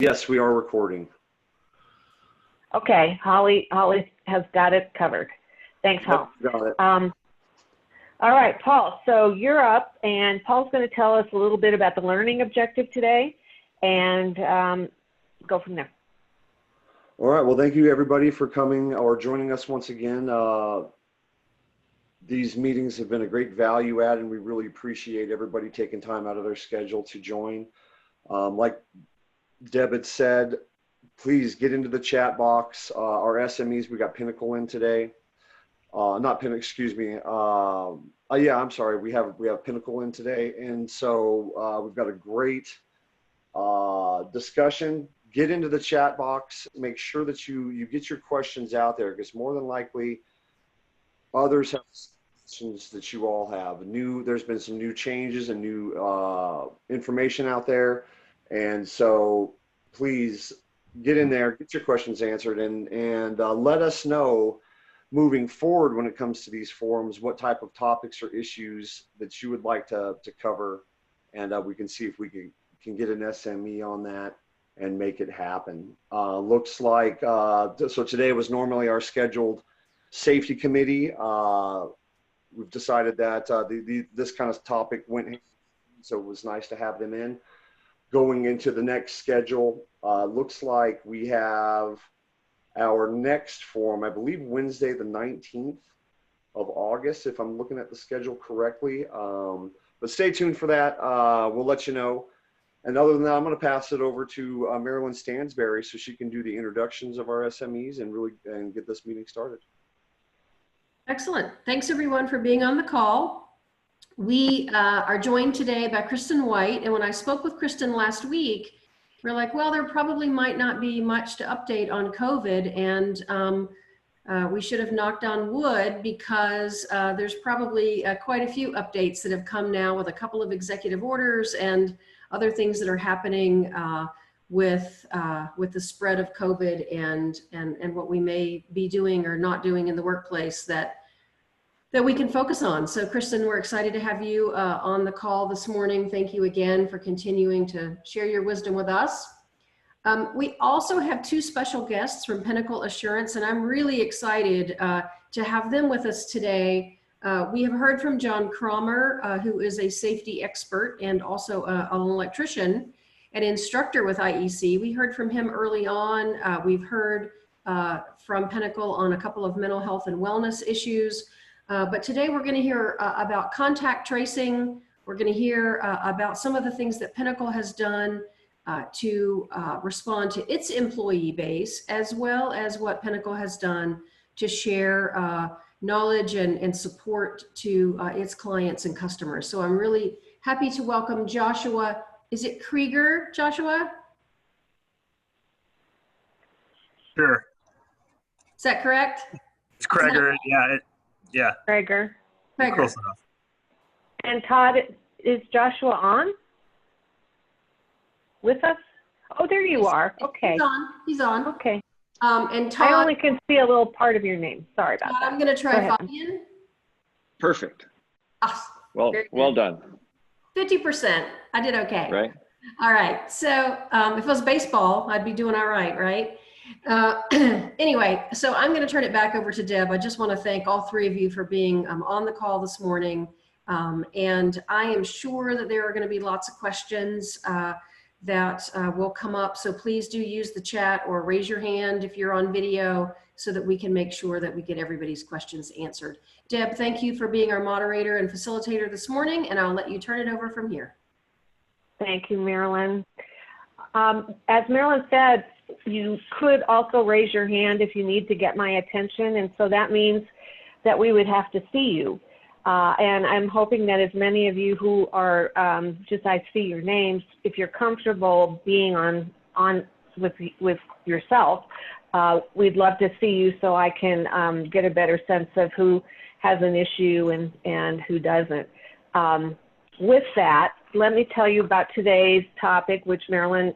Yes, we are recording. Okay, Holly has got it covered. Thanks, Paul. Yep, got it. All right, Paul, so you're up, and Paul's going to tell us a little bit about the learning objective today, and go from there. All right, well, thank you everybody for coming or joining us once again. These meetings have been a great value add, and we really appreciate everybody taking time out of their schedule to join. Like Deb had said, please get into the chat box. Our SMEs, we got Pinnacle in today. Not Pinnacle, excuse me. Yeah, I'm sorry. We have Pinnacle in today, and so we've got a great discussion. Get into the chat box. Make sure that you get your questions out there, because more than likely others have questions that you all have. There's been some new changes and new information out there, and so please get in there, get your questions answered, and let us know moving forward when it comes to these forums what type of topics or issues that you would like to cover, and we can see if we can get an SME on that and make it happen. Looks like so today was normally our scheduled safety committee. We've decided that this kind of topic went, so it was nice to have them in. Going into the next schedule, looks like we have our next forum, I believe Wednesday the 19th of August, if I'm looking at the schedule correctly. But stay tuned for that. We'll let you know. And other than that, I'm going to pass it over to Marilyn Stansbury so she can do the introductions of our SMEs and get this meeting started. Excellent. Thanks everyone for being on the call. We are joined today by Kristin White, and when I spoke with Kristin last week, we're like, well, there probably might not be much to update on COVID, and we should have knocked on wood, because there's probably quite a few updates that have come now with a couple of executive orders and other things that are happening with the spread of COVID and what we may be doing or not doing in the workplace that we can focus on. So Kristin, we're excited to have you on the call this morning. Thank you again for continuing to share your wisdom with us. We also have two special guests from Pinnacle Assurance, and I'm really excited to have them with us today. We have heard from John Cromer, who is a safety expert and also an electrician and instructor with IEC. We heard from him early on. We've heard from Pinnacle on a couple of mental health and wellness issues. But today we're going to hear about contact tracing. We're going to hear about some of the things that Pinnacle has done to respond to its employee base, as well as what Pinnacle has done to share knowledge and support to its clients and customers. So I'm really happy to welcome Joshua. Is it Krieger, Joshua? Sure. Is that correct? It's Krieger, yeah. Krieger. Close enough. And Todd, is Joshua on with us? Oh, there you are. Okay. He's on. He's on. Okay. And Todd, I only can see a little part of your name. Sorry about that. I'm going to try Fabian. Perfect. Ah, well done. 50%. I did okay. Right. All right. So if it was baseball, I'd be doing all right, right? Anyway, so I'm going to turn it back over to Deb. I just want to thank all three of you for being on the call this morning. And I am sure that there are going to be lots of questions that will come up. So please do use the chat or raise your hand if you're on video, so that we can make sure that we get everybody's questions answered. Deb, thank you for being our moderator and facilitator this morning, and I'll let you turn it over from here. Thank you, Marilyn. As Marilyn said, you could also raise your hand if you need to get my attention, and so that means that we would have to see you. And I'm hoping that as many of you who are I see your names, if you're comfortable being on with yourself, we'd love to see you so I can get a better sense of who has an issue and who doesn't. With that, let me tell you about today's topic, which Marilyn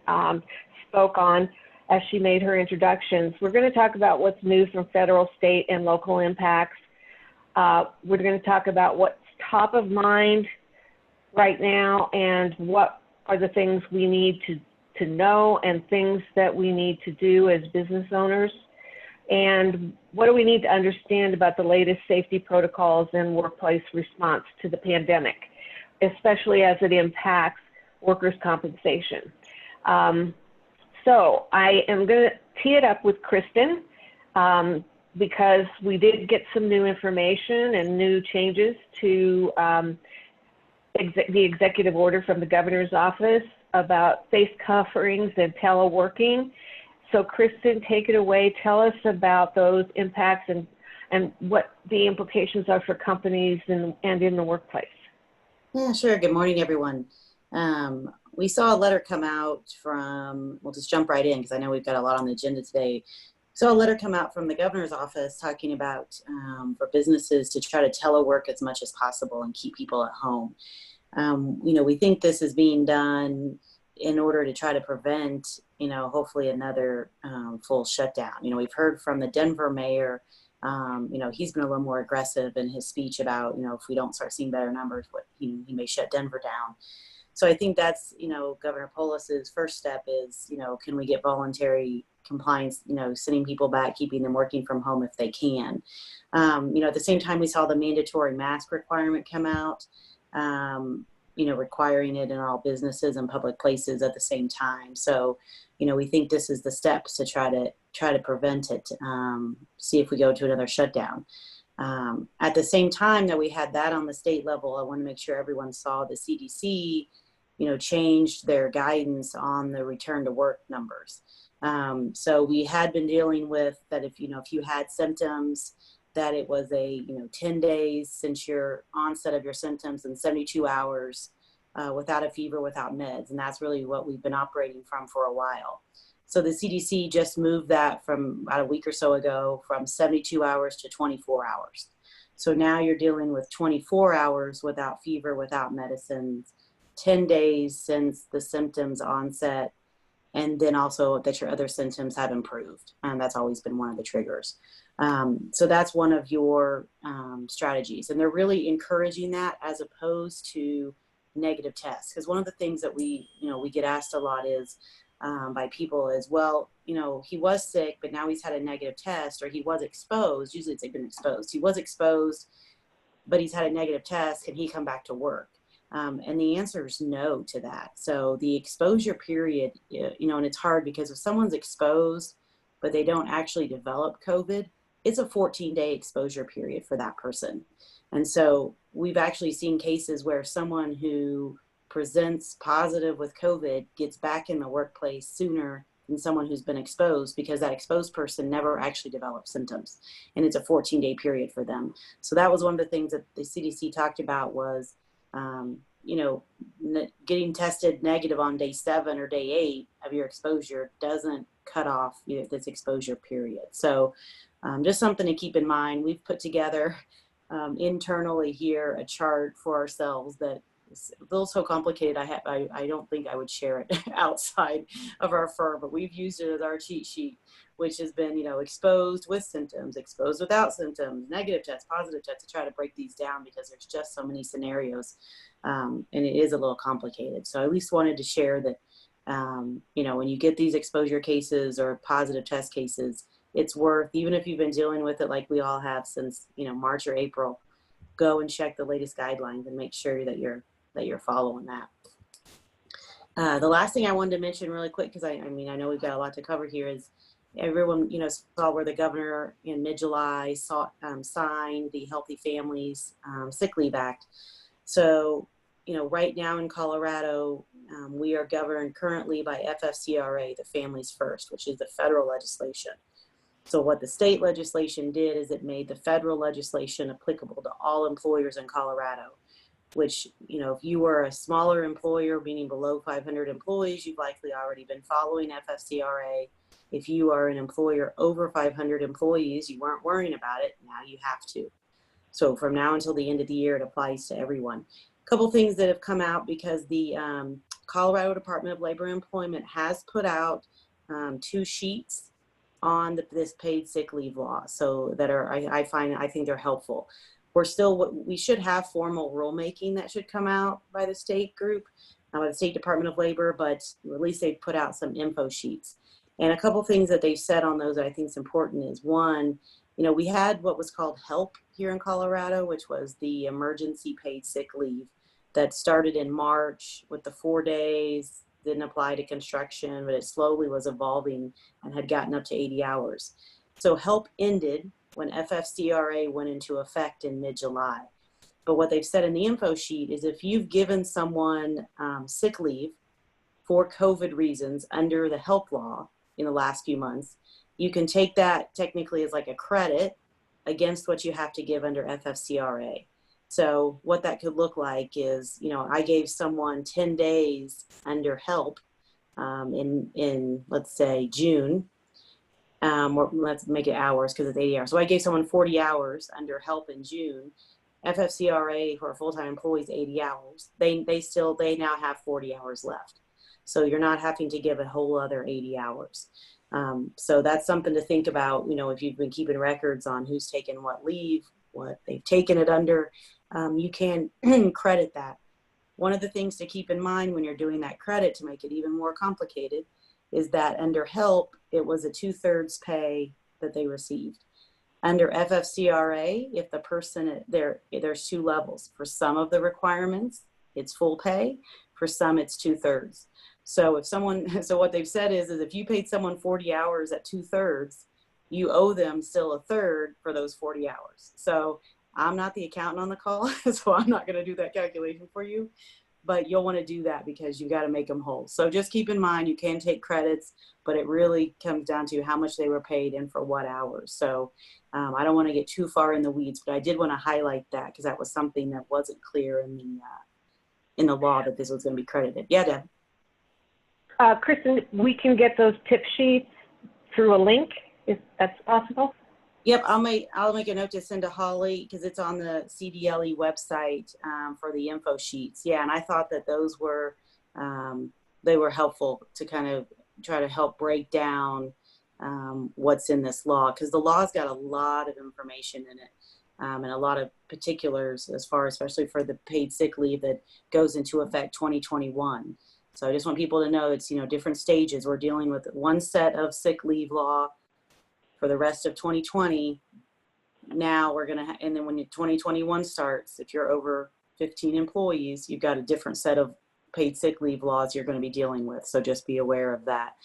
spoke on as she made her introductions. We're going to talk about what's new from federal, state, and local impacts. We're going to talk about what's top of mind right now and what are the things we need to to know and things that we need to do as business owners? And what do we need to understand about the latest safety protocols and workplace response to the pandemic, especially as it impacts workers' compensation? So I am going to tee it up with Kristin because we did get some new information and new changes to the executive order from the governor's office about face coverings and teleworking. So Kristin, take it away. Tell us about those impacts and what the implications are for companies and in the workplace. Yeah, sure. Good morning, everyone. We saw a letter come out from, we'll just jump right in because I know we've got a lot on the agenda today. Saw a letter come out from the governor's office talking about for businesses to try to telework as much as possible and keep people at home. We think this is being done in order to try to prevent, hopefully another full shutdown. We've heard from the Denver mayor, he's been a little more aggressive in his speech about, if we don't start seeing better numbers, he may shut Denver down. So I think that's, Governor Polis's first step is, can we get voluntary compliance, sending people back, keeping them working from home if they can. At the same time, we saw the mandatory mask requirement come out, requiring it in all businesses and public places at the same time. So, we think this is the steps to try to prevent it, see if we go to another shutdown. At the same time that we had that on the state level, I want to make sure everyone saw the CDC, changed their guidance on the return to work numbers. So we had been dealing with that if you had symptoms, that it was a 10 days since your onset of your symptoms and 72 hours without a fever, without meds. And that's really what we've been operating from for a while. So the CDC just moved that from about a week or so ago from 72 hours to 24 hours. So now you're dealing with 24 hours without fever, without medicines, 10 days since the symptoms onset, and then also that your other symptoms have improved. And that's always been one of the triggers. So that's one of your strategies. And they're really encouraging that as opposed to negative tests. Because one of the things that we get asked a lot is by people is, well, he was sick, but now he's had a negative test, or he was exposed. Usually it's been exposed. He was exposed, but he's had a negative test. Can he come back to work? And the answer is no to that. So the exposure period, and it's hard because if someone's exposed, but they don't actually develop COVID, it's a 14-day exposure period for that person. And so we've actually seen cases where someone who presents positive with COVID gets back in the workplace sooner than someone who's been exposed, because that exposed person never actually developed symptoms. And it's a 14-day period for them. So that was one of the things that the CDC talked about was, getting tested negative on day 7 or day 8 of your exposure doesn't cut off this exposure period. So just something to keep in mind. We've put together internally here a chart for ourselves that is a little so complicated. I don't think I would share it outside of our firm, but we've used it as our cheat sheet, which has been, exposed with symptoms, exposed without symptoms, negative tests, positive tests, to try to break these down because there's just so many scenarios, and it is a little complicated. So I at least wanted to share that, when you get these exposure cases or positive test cases, it's worth, even if you've been dealing with it like we all have since, March or April, go and check the latest guidelines and make sure that you're following that. The last thing I wanted to mention really quick, because I know we've got a lot to cover here, is everyone, saw where the governor in mid-July signed the Healthy Families Sick Leave Act. So, right now in Colorado, we are governed currently by FFCRA, the Families First, which is the federal legislation. So what the state legislation did is it made the federal legislation applicable to all employers in Colorado, which, if you were a smaller employer, meaning below 500 employees, you've likely already been following FFCRA. If you are an employer over 500 employees, you weren't worrying about it. Now you have to. So from now until the end of the year, it applies to everyone. A couple things that have come out because the Colorado Department of Labor and Employment has put out 2 sheets on this paid sick leave law. So that are, I think they're helpful. We should have formal rulemaking that should come out by the state group, by the State Department of Labor, but at least they've put out some info sheets. And a couple things that they've said on those that I think is important is, one, we had what was called HELP here in Colorado, which was the emergency paid sick leave that started in March with the 4 days, didn't apply to construction, but it slowly was evolving and had gotten up to 80 hours. So HELP ended when FFCRA went into effect in mid-July. But what they've said in the info sheet is if you've given someone sick leave for COVID reasons under the HELP law in the last few months, you can take that technically as like a credit against what you have to give under FFCRA. So what that could look like is, I gave someone 10 days under HELP in let's say June, or let's make it hours because it's 80 hours. So I gave someone 40 hours under HELP in June. FFCRA for full-time employees, 80 hours. They now have 40 hours left. So you're not having to give a whole other 80 hours. So that's something to think about, if you've been keeping records on who's taken what leave, what they've taken it under, you can credit that. One of the things to keep in mind when you're doing that credit to make it even more complicated is that under HELP, it was a 2/3 pay that they received. Under FFCRA, if the person, there's two levels. For some of the requirements, it's full pay. For some, it's 2/3. So so what they've said is if you paid someone 40 hours at 2/3, you owe them still 1/3 for those 40 hours. So I'm not the accountant on the call, so I'm not going to do that calculation for you, but you'll want to do that because you got to make them whole. So just keep in mind, you can take credits, but it really comes down to how much they were paid and for what hours. So I don't want to get too far in the weeds, but I did want to highlight that because that was something that wasn't clear in the law that this was going to be credited. Yeah, Deb. Kristin, we can get those tip sheets through a link, if that's possible. Yep, I'll make a note to send to Holly because it's on the CDLE website for the info sheets. Yeah, and I thought that those were they were helpful to kind of try to help break down what's in this law, because the law's got a lot of information in it and a lot of particulars as far, especially for the paid sick leave that goes into effect 2021. So I just want people to know it's, different stages. We're dealing with one set of sick leave law for the rest of 2020. Now we're going to, and then when 2021 starts, if you're over 15 employees, you've got a different set of paid sick leave laws you're going to be dealing with. So just be aware of that.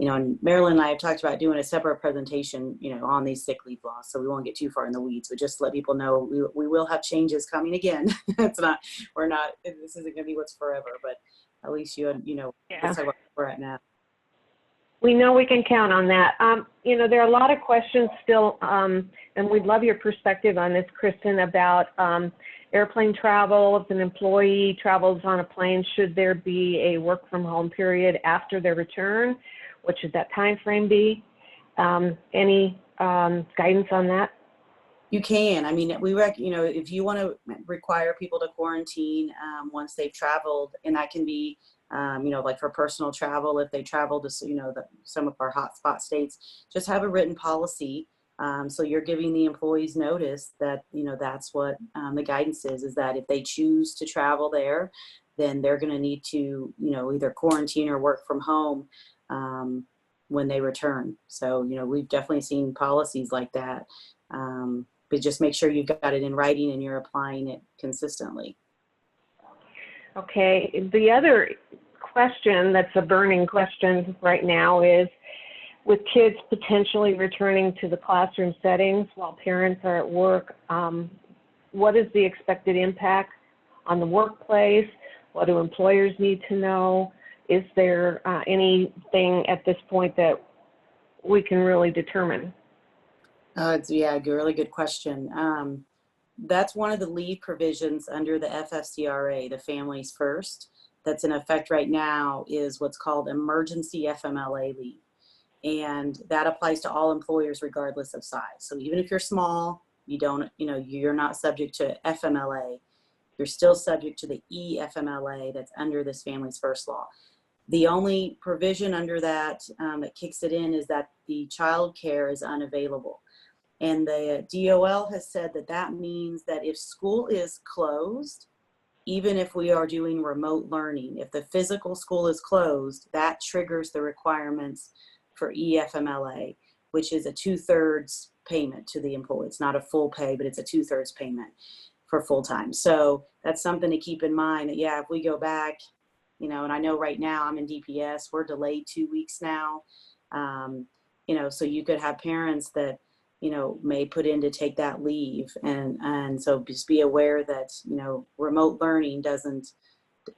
And Marilyn and I have talked about doing a separate presentation, on these sick leave laws. So we won't get too far in the weeds, but just to let people know we will have changes coming again. This isn't going to be what's forever, but at least let's talk about where we're at now. We know we can count on that. There are a lot of questions still, and we'd love your perspective on this, Kristin, about airplane travel. If an employee travels on a plane, should there be a work from home period after their return? What should that time frame be? Any guidance on that? You can. I mean, if you want to require people to quarantine once they've traveled, and that can be, like for personal travel, if they travel to, some of our hotspot states, just have a written policy. So you're giving the employees notice that, that's what the guidance is that if they choose to travel there, then they're going to need to, either quarantine or work from home when they return. So, we've definitely seen policies like that. But just make sure you've got it in writing and you're applying it consistently. Okay. The other question that's a burning question right now is, with kids potentially returning to the classroom settings while parents are at work, what is the expected impact on the workplace? What do employers need to know? Is there anything at this point that we can really determine? It's a really good question. That's one of the leave provisions under the FFCRA, the Families First, that's in effect right now, is what's called emergency FMLA leave. And that applies to all employers regardless of size. So even if you're small, you're not subject to FMLA. You're still subject to the EFMLA that's under this Families First law. The only provision under that that kicks it in is that the child care is unavailable. And the DOL has said that means that if school is closed, even if we are doing remote learning, if the physical school is closed, that triggers the requirements for EFMLA, which is a 2/3 payment to the employee. It's not a full pay, but it's a 2/3 payment for full time. So that's something to keep in mind, that, yeah, if we go back, you know, and I know right now I'm in DPS, we're delayed 2 weeks now. You know, so you could have parents that, you know, may put in to take that leave. And so just be aware that, you know, remote learning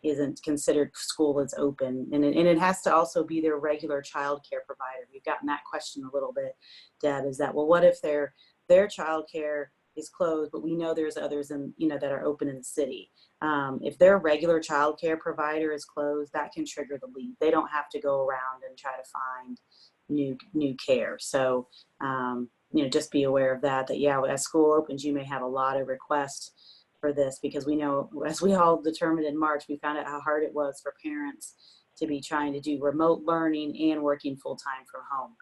isn't considered school is open. And it has to also be their regular childcare provider. We've gotten that question a little bit, Deb, is that, well, what if their childcare is closed, but we know there's others in, you know, that are open in the city. If their regular childcare provider is closed, that can trigger the leave. They don't have to go around and try to find new care. So, you know, just be aware of that, yeah, as school opens, you may have a lot of requests for this, because we know, as we all determined in March, we found out how hard it was for parents to be trying to do remote learning and working full-time from home.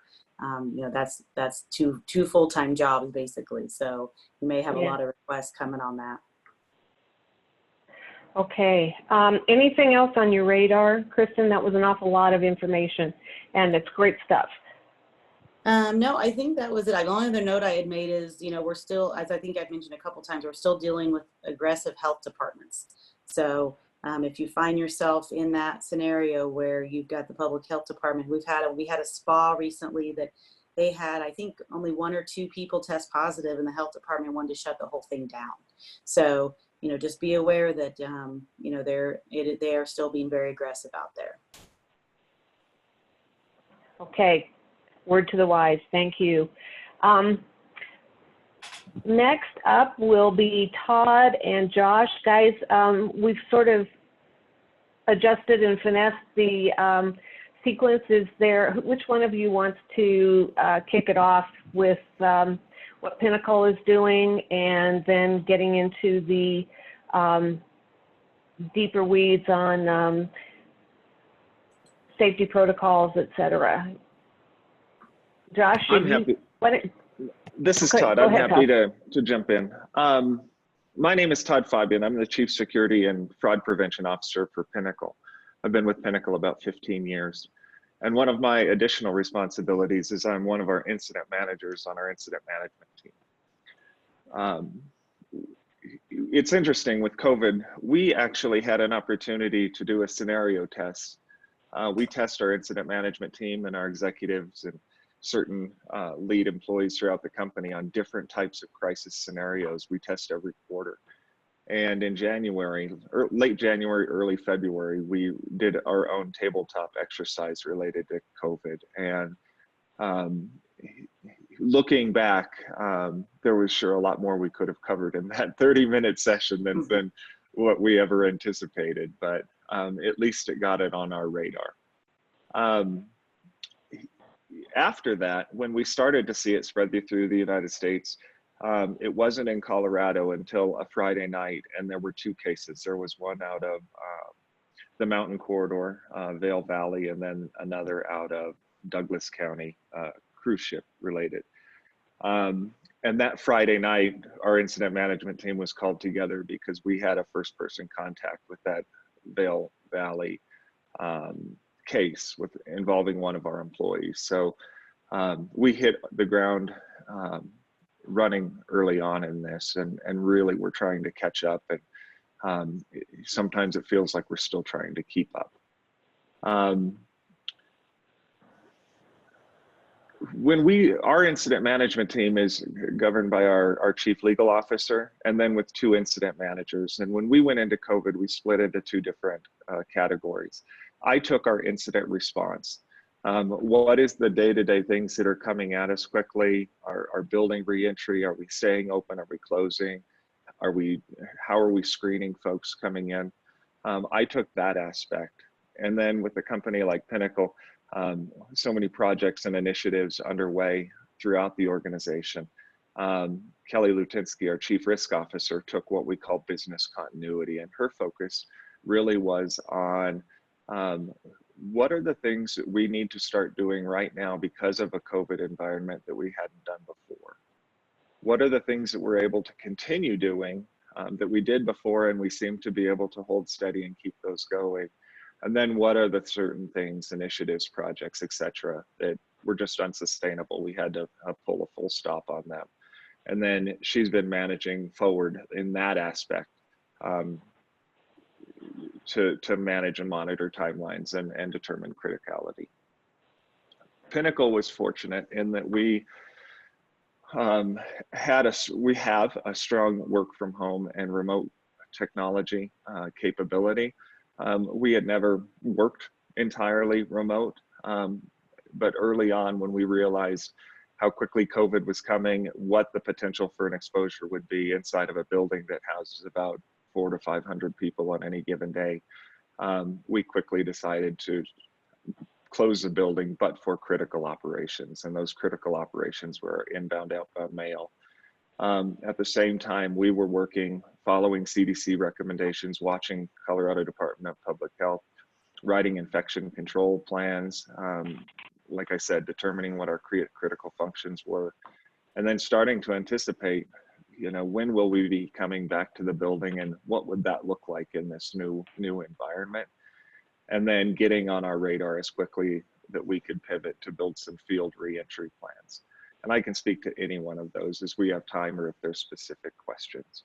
You know, that's two full-time jobs basically. So you may have a lot of requests coming on that. Okay. Anything else on your radar, Kristin? That was an awful lot of information, and it's great stuff. No, I think that was it. The only other note I had made is, you know, we're still, as I think I've mentioned a couple times, we're still dealing with aggressive health departments. So if you find yourself in that scenario where you've got the public health department, we had a spa recently that they had, I think, only 1 or 2 people test positive, and the health department wanted to shut the whole thing down. So, you know, just be aware that, you know, they are still being very aggressive out there. Okay. Word to the wise. Thank you. Next up will be Todd and Josh. Guys, we've sort of adjusted and finessed the sequences there. Which one of you wants to kick it off with what Pinnacle is doing, and then getting into the deeper weeds on safety protocols, et cetera? Josh, I'm happy. This is Todd. I'm happy to jump in. My name is Todd Fabian. I'm the Chief Security and Fraud Prevention Officer for Pinnacle. I've been with Pinnacle about 15 years. And one of my additional responsibilities is I'm one of our incident managers on our incident management team. It's interesting, with COVID, we actually had an opportunity to do a scenario test. We test our incident management team and our executives and certain lead employees throughout the company on different types of crisis scenarios. We test every quarter. And in January, or late January, early February, we did our own tabletop exercise related to COVID. And looking back, there was sure a lot more we could have covered in that 30-minute session than what we ever anticipated, but at least it got it on our radar. After that, when we started to see it spread through the United States, it wasn't in Colorado until a Friday night, and there were 2 cases. There was one out of the Mountain Corridor, Vail Valley, and then another out of Douglas County, cruise ship related. And that Friday night, our incident management team was called together because we had a first-person contact with that Vail Valley case involving one of our employees. So we hit the ground running early on in this, and really we're trying to catch up, and sometimes it feels like we're still trying to keep up. Our incident management team is governed by our chief legal officer, and then with 2 incident managers. And when we went into COVID, we split into 2 different categories. I took our incident response. What is the day-to-day things that are coming at us quickly? Our building reentry, are we staying open? Are we closing? How are we screening folks coming in? I took that aspect. And then with a company like Pinnacle, so many projects and initiatives underway throughout the organization. Kelly Lutinsky, our chief risk officer, took what we call business continuity, and her focus really was on what are the things that we need to start doing right now because of a COVID environment that we hadn't done before? What are the things that we're able to continue doing that we did before, and we seem to be able to hold steady and keep those going. And then what are the certain things, initiatives, projects, etc., that were just unsustainable? We had to pull a full stop on them. And then she's been managing forward in that aspect to manage and monitor timelines and determine criticality. Pinnacle was fortunate in that we have a strong work from home and remote technology capability. We had never worked entirely remote, but early on when we realized how quickly COVID was coming, what the potential for an exposure would be inside of a building that houses about 400 to 500 people on any given day, we quickly decided to close the building, but for critical operations. And those critical operations were inbound, outbound mail. At the same time, we were working, following CDC recommendations, watching Colorado Department of Public Health, writing infection control plans, like I said, determining what our critical functions were, and then starting to anticipate, when will we be coming back to the building and what would that look like in this new environment? And then getting on our radar as quickly that we could pivot to build some field reentry plans. And I can speak to any one of those as we have time or if there's specific questions.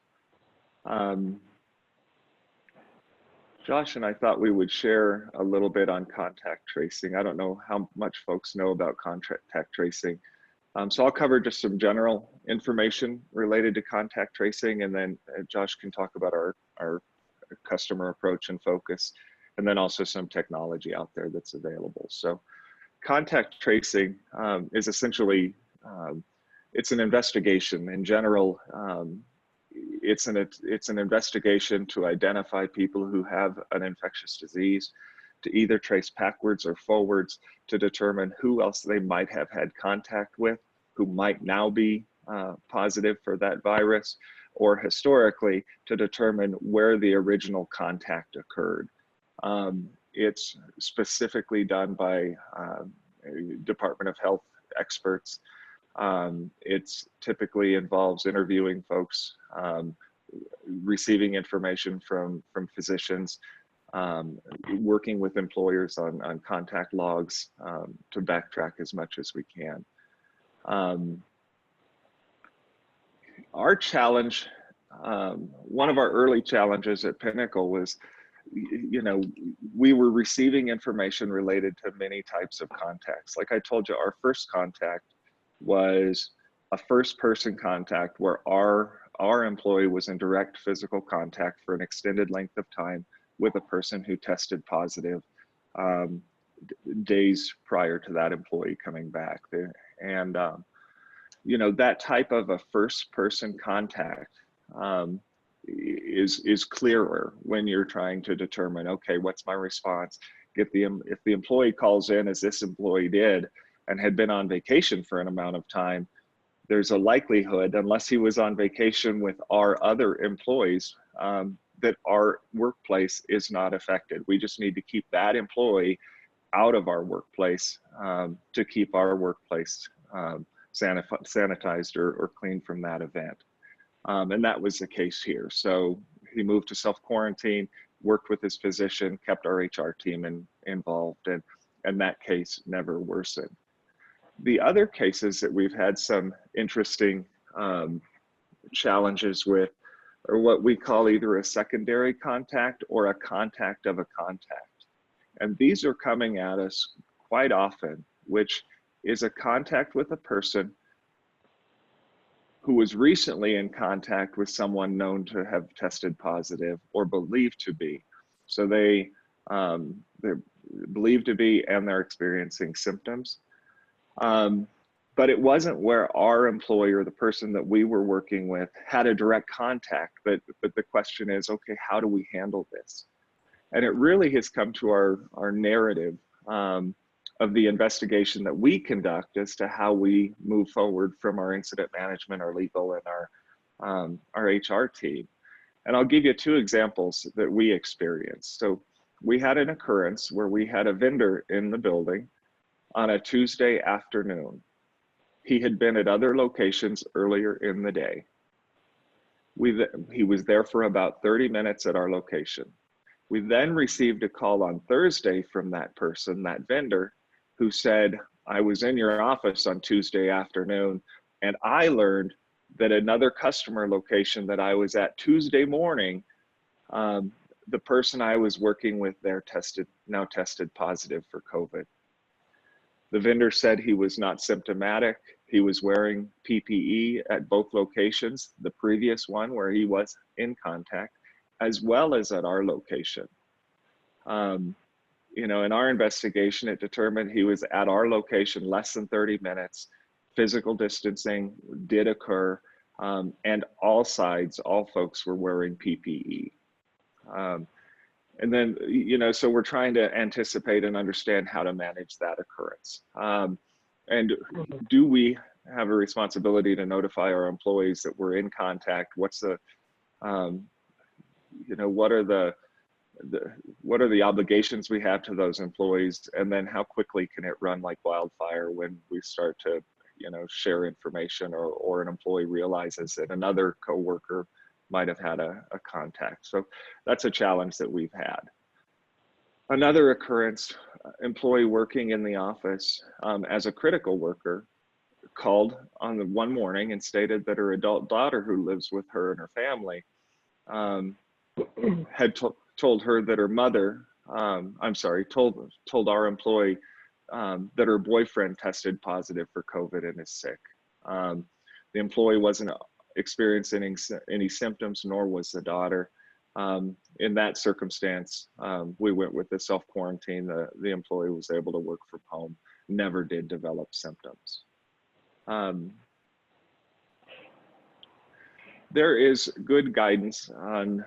Josh and I thought we would share a little bit on contact tracing. I don't know how much folks know about contact tracing. So I'll cover just some general information related to contact tracing, and then Josh can talk about our customer approach and focus, and then also some technology out there that's available. So contact tracing is essentially, it's an investigation. In general, it's an investigation to identify people who have an infectious disease, to either trace backwards or forwards to determine who else they might have had contact with, who might now be positive for that virus, or historically to determine where the original contact occurred. It's specifically done by Department of Health experts. It's typically involves interviewing folks, receiving information from physicians, working with employers on contact logs to backtrack as much as we can. Our challenge, one of our early challenges at Pinnacle was, we were receiving information related to many types of contacts. Like I told you, our first contact was a first person contact where our employee was in direct physical contact for an extended length of time with a person who tested positive days prior to that employee coming back there. And, that type of a first person contact is clearer when you're trying to determine, okay, what's my response? If the employee calls in, as this employee did, and had been on vacation for an amount of time, there's a likelihood, unless he was on vacation with our other employees, that our workplace is not affected. We just need to keep that employee out of our workplace to keep our workplace sanitized or clean from that event. And that was the case here. So he moved to self-quarantine, worked with his physician, kept our HR team involved, and that case never worsened. The other cases that we've had some interesting challenges with are what we call either a secondary contact or a contact of a contact. And these are coming at us quite often, which is a contact with a person who was recently in contact with someone known to have tested positive or believed to be. So they're believed to be, and they're experiencing symptoms. But it wasn't where our employer, the person that we were working with, had a direct contact, but the question is, okay, how do we handle this? And it really has come to our narrative of the investigation that we conduct as to how we move forward from our incident management, our legal, and our HR team. And I'll give you two examples that we experienced. So we had an occurrence where we had a vendor in the building on a Tuesday afternoon. He had been at other locations earlier in the day. He was there for about 30 minutes at our location. We then received a call on Thursday from that person, that vendor, who said, I was in your office on Tuesday afternoon, and I learned that another customer location that I was at Tuesday morning, the person I was working with there now tested positive for COVID. The vendor said he was not symptomatic. He was wearing PPE at both locations, the previous one where he was in contact, as well as at our location. You know, in our investigation, it determined he was at our location less than 30 minutes. Physical distancing did occur, and all folks were wearing PPE. And then, you know, so we're trying to anticipate and understand how to manage that occurrence. And do we have a responsibility to notify our employees that we're in contact? What's the, you know, what are the obligations we have to those employees? And then how quickly can it run like wildfire when we start to, you know, share information, or an employee realizes that another coworker might have had a contact. So that's a challenge that we've had. Another occurrence, employee working in the office as a critical worker called on the one morning and stated that her adult daughter, who lives with her and her family, had told her that her mother, told our employee that her boyfriend tested positive for COVID and is sick. The employee wasn't experiencing any symptoms, nor was the daughter. In that circumstance, we went with the self-quarantine. The employee was able to work from home, never did develop symptoms. There is good guidance on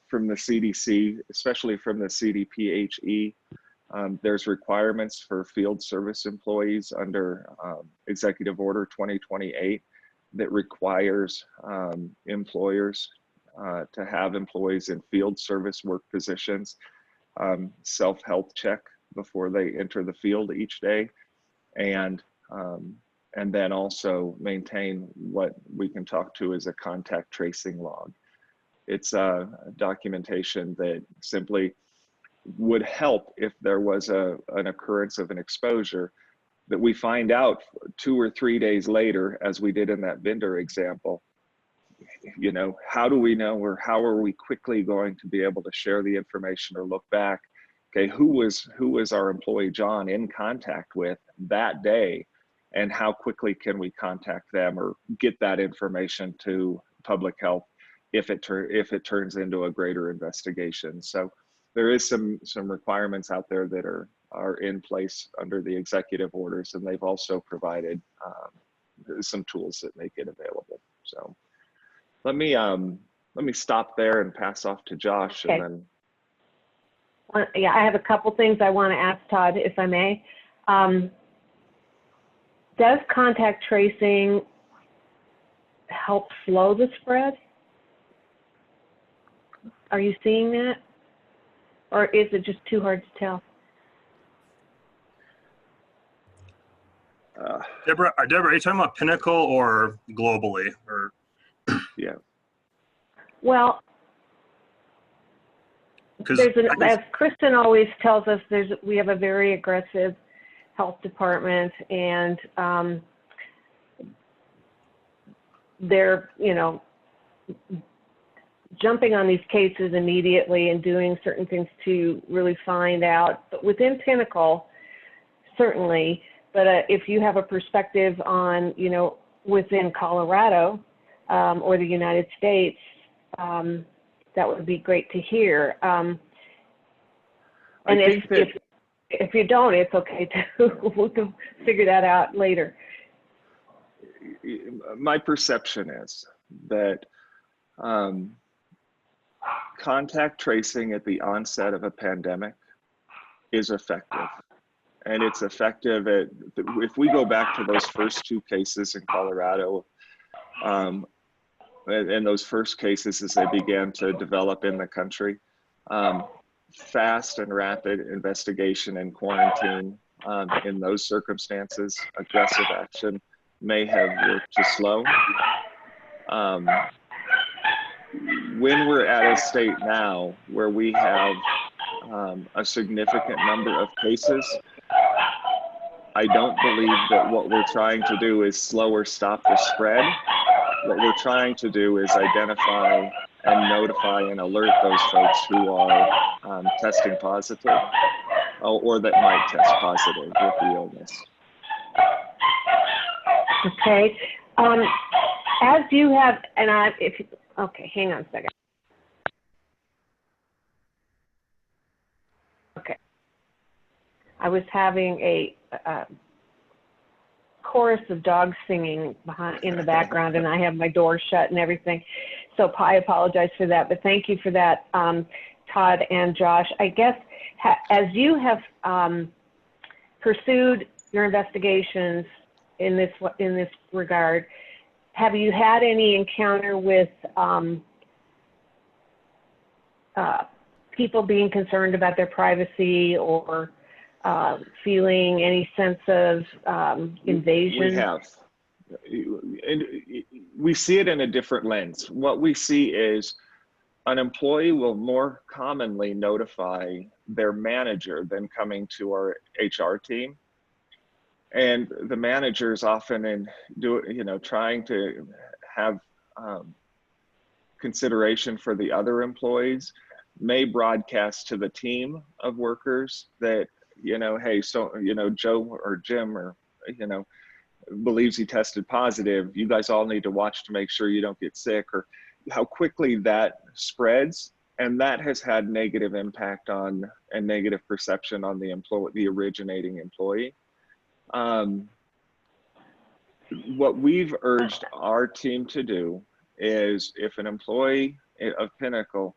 from the CDC, especially from the CDPHE. There's requirements for field service employees under Executive Order 2028 that requires employers to have employees in field service work positions self-health check before they enter the field each day, and then also maintain what we can talk to as a contact tracing log. It's a documentation that simply would help if there was an occurrence of an exposure, that we find out 2 or 3 days later, as we did in that vendor example. You know, how do we know, or how are we quickly going to be able to share the information or look back? Okay, who was our employee John in contact with that day, and how quickly can we contact them or get that information to public health if it turns into a greater investigation? So there is some requirements out there that are in place under the executive orders, and they've also provided some tools that make it available. So let me stop there and pass off to Josh. Okay. And then yeah, I have a couple things I want to ask Todd, if I may. Does contact tracing help slow the spread? Are you seeing that? Or is it just too hard to tell? Deborah, are you talking about Pinnacle or globally? Or yeah. Well, as Kristin always tells us, we have a very aggressive health department, and they're, you know, jumping on these cases immediately and doing certain things to really find out. But within Pinnacle, certainly. But if you have a perspective on, you know, within Colorado or the United States, that would be great to hear. And if you don't, it's okay too. We can figure that out later. My perception is that contact tracing at the onset of a pandemic is effective. And it's effective if we go back to those first 2 cases in Colorado, and those first cases as they began to develop in the country, fast and rapid investigation and quarantine in those circumstances, aggressive action may have worked to slow. when we're at a state now where we have a significant number of cases, I don't believe that what we're trying to do is slow or stop the spread. What we're trying to do is identify and notify and alert those folks who are testing positive or that might test positive with the illness. Okay. As you have, and okay, hang on a second. Okay. I was having a chorus of dogs singing in the background, and I have my door shut and everything. So I apologize for that, but thank you for that, Todd and Josh. I guess as you have pursued your investigations in this regard, have you had any encounter with people being concerned about their privacy or feeling any sense of invasion? We have. And we see it in a different lens. What we see is an employee will more commonly notify their manager than coming to our HR team. And the managers often trying to have consideration for the other employees may broadcast to the team of workers that, hey, so, Joe or Jim or, believes he tested positive. You guys all need to watch to make sure you don't get sick, or how quickly that spreads. And that has had negative impact on and negative perception on the originating employee. What we've urged our team to do is if an employee of Pinnacle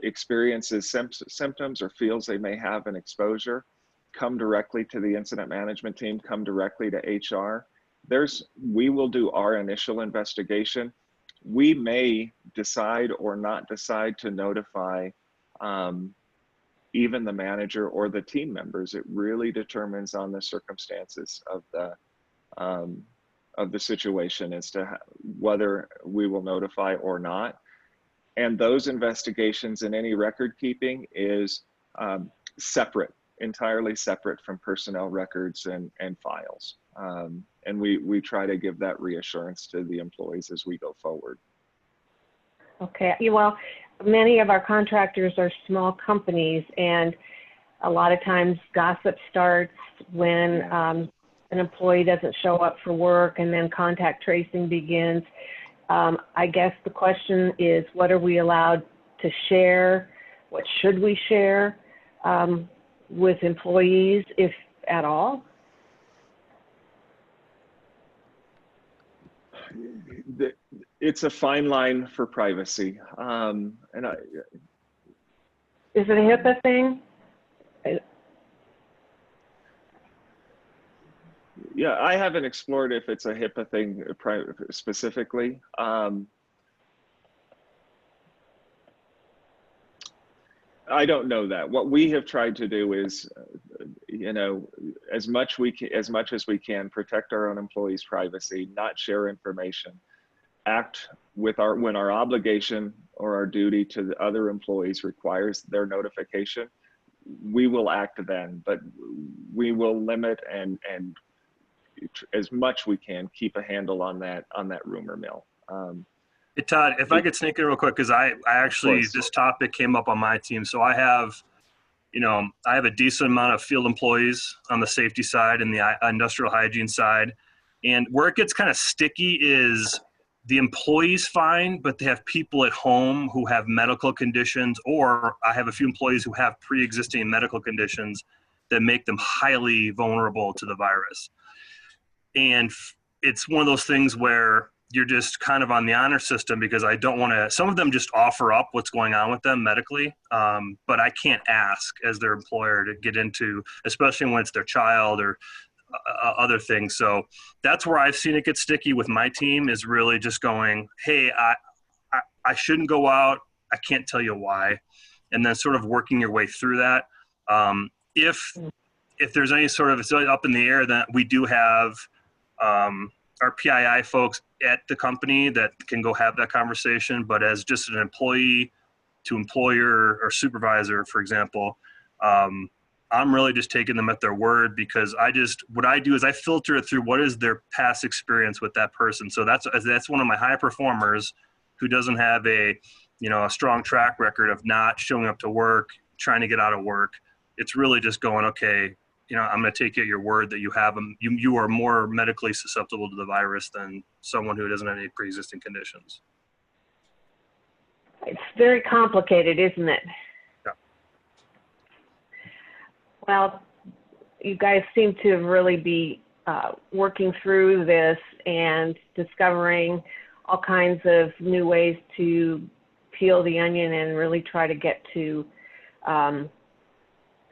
experiences symptoms or feels they may have an exposure, come directly to the incident management team, come directly to HR. We will do our initial investigation. We may decide or not decide to notify even the manager or the team members. It really determines on the circumstances of the situation as to whether we will notify or not. And those investigations and any record keeping is separate, entirely separate from personnel records and files. And we try to give that reassurance to the employees as we go forward. Okay, well, many of our contractors are small companies, and a lot of times gossip starts when an employee doesn't show up for work, and then contact tracing begins. I guess the question is, what are we allowed to share? What should we share with employees, if at all? It's a fine line for privacy. Is it a HIPAA thing? Yeah, I haven't explored if it's a HIPAA thing specifically. I don't know that. What we have tried to do is, as much as we can, protect our own employees' privacy, not share information, act with when our obligation or our duty to the other employees requires their notification, we will act then, but we will limit and as much we can keep a handle on that rumor mill. Hey, Todd, if I could sneak in real quick, because I actually, this topic came up on my team. So I have a decent amount of field employees on the safety side and the industrial hygiene side. And where it gets kind of sticky is the employees fine, but they have people at home who have medical conditions, or I have a few employees who have pre-existing medical conditions that make them highly vulnerable to the virus. And it's one of those things where you're just kind of on the honor system, because I don't want to, some of them just offer up what's going on with them medically, but I can't ask as their employer to get into, especially when it's their child or other things. So that's where I've seen it get sticky with my team, is really just going, hey, I shouldn't go out. I can't tell you why. And then sort of working your way through that. If there's any sort of, it's up in the air, that we do have PII folks at the company that can go have that conversation, but as just an employee to employer or supervisor, for example, I'm really just taking them at their word, because what I do is I filter it through what is their past experience with that person. So that's one of my high performers who doesn't have a strong track record of not showing up to work, trying to get out of work. It's really just going, okay, I'm going to take you at your word that you have them. You are more medically susceptible to the virus than someone who doesn't have any pre-existing conditions. It's very complicated, isn't it? Yeah. Well, you guys seem to really be working through this and discovering all kinds of new ways to peel the onion and really try to get to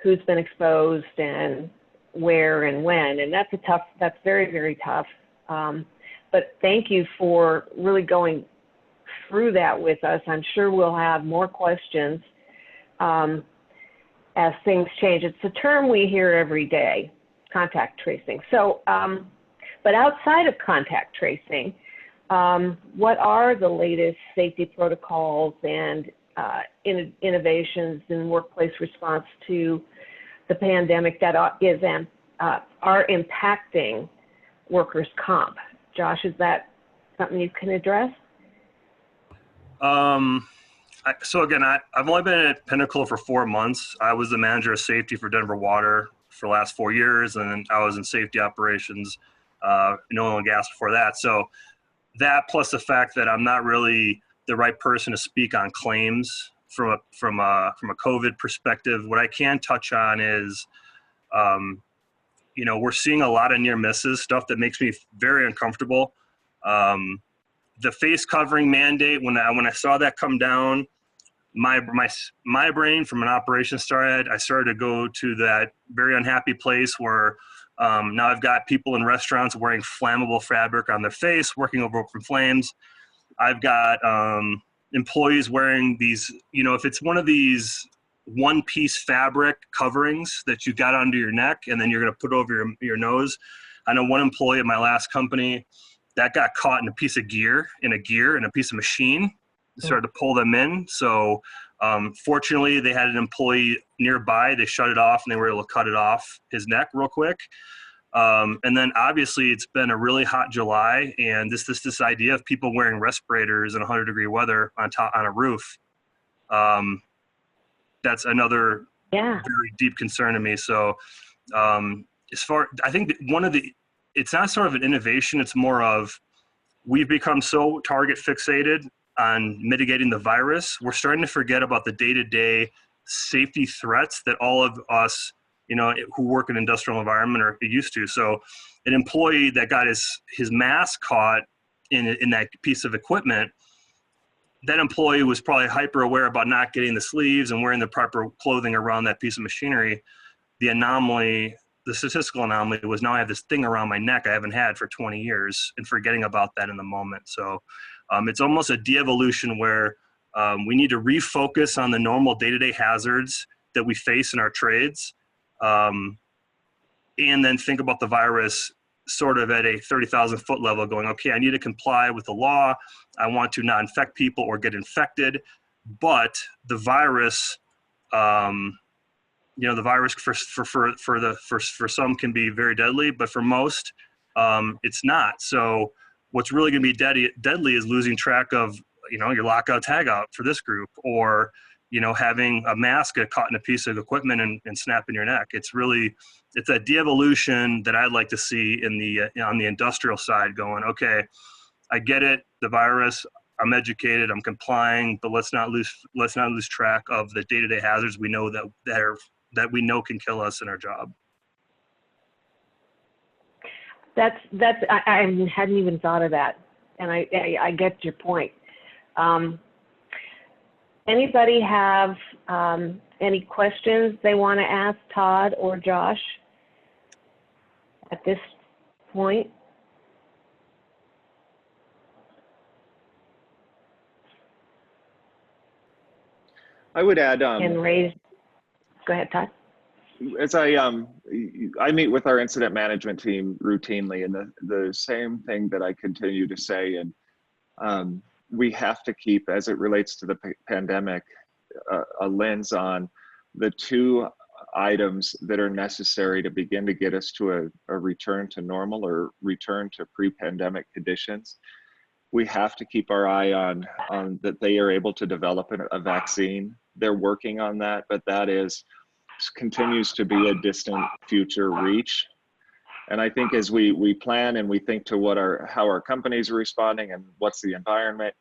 who's been exposed and where and when. And that's very, very tough. But thank you for really going through that with us. I'm sure we'll have more questions as things change. It's a term we hear every day, contact tracing. So, but outside of contact tracing, what are the latest safety protocols and innovations in workplace response to the pandemic that are impacting workers' comp? Josh, is that something you can address? So again, I've only been at Pinnacle for 4 months. I was the manager of safety for Denver Water for the last 4 years, and then I was in safety operations in oil and gas before that. So that, plus the fact that I'm not really the right person to speak on claims from a COVID perspective. What I can touch on is, we're seeing a lot of near misses, stuff that makes me very uncomfortable. The face covering mandate, when I saw that come down, my brain from an operations started, I started to go to that very unhappy place where now I've got people in restaurants wearing flammable fabric on their face, working over open flames. I've got employees wearing these, if it's one of these one-piece fabric coverings that you got under your neck and then you're going to put over your nose. I know one employee at my last company that got caught in a piece of gear, in a piece of machine, started to pull them in. So fortunately, they had an employee nearby. They shut it off and they were able to cut it off his neck real quick. And then obviously it's been a really hot July, and this idea of people wearing respirators in 100-degree weather on a roof. That's another very deep concern to me. So I think it's not sort of an innovation. It's more of, we've become so target fixated on mitigating the virus. We're starting to forget about the day-to-day safety threats that all of us, who work in an industrial environment are used to. So an employee that got his mask caught in that piece of equipment, that employee was probably hyper aware about not getting the sleeves and wearing the proper clothing around that piece of machinery. The statistical anomaly was, now I have this thing around my neck I haven't had for 20 years, and forgetting about that in the moment. So it's almost a de-evolution where we need to refocus on the normal day-to-day hazards that we face in our trades, and then think about the virus sort of at a 30,000 foot level, going, okay, I need to comply with the law. I want to not infect people or get infected, but the virus, the virus for some can be very deadly, but for most, it's not. So what's really going to be deadly is losing track of, your lockout tagout for this group, or, having a mask get caught in a piece of equipment and snapping your neck. It's a de-evolution that I'd like to see on the industrial side, going, okay, I get it, the virus, I'm educated, I'm complying, but let's not lose track of the day-to-day hazards we know that we know can kill us in our job. I hadn't even thought of that, and I get your point. Anybody have any questions they want to ask Todd or Josh at this point? I would add. Go ahead, Todd. as I meet with our incident management team routinely, and the same thing that I continue to say, and we have to keep, as it relates to the pandemic, a lens on the two items that are necessary to begin to get us to a return to normal or return to pre-pandemic conditions. We have to keep our eye on that they are able to develop a vaccine. They're working on that, but that continues to be a distant future reach. And I think as we plan and we think to how our companies are responding and what's the environment,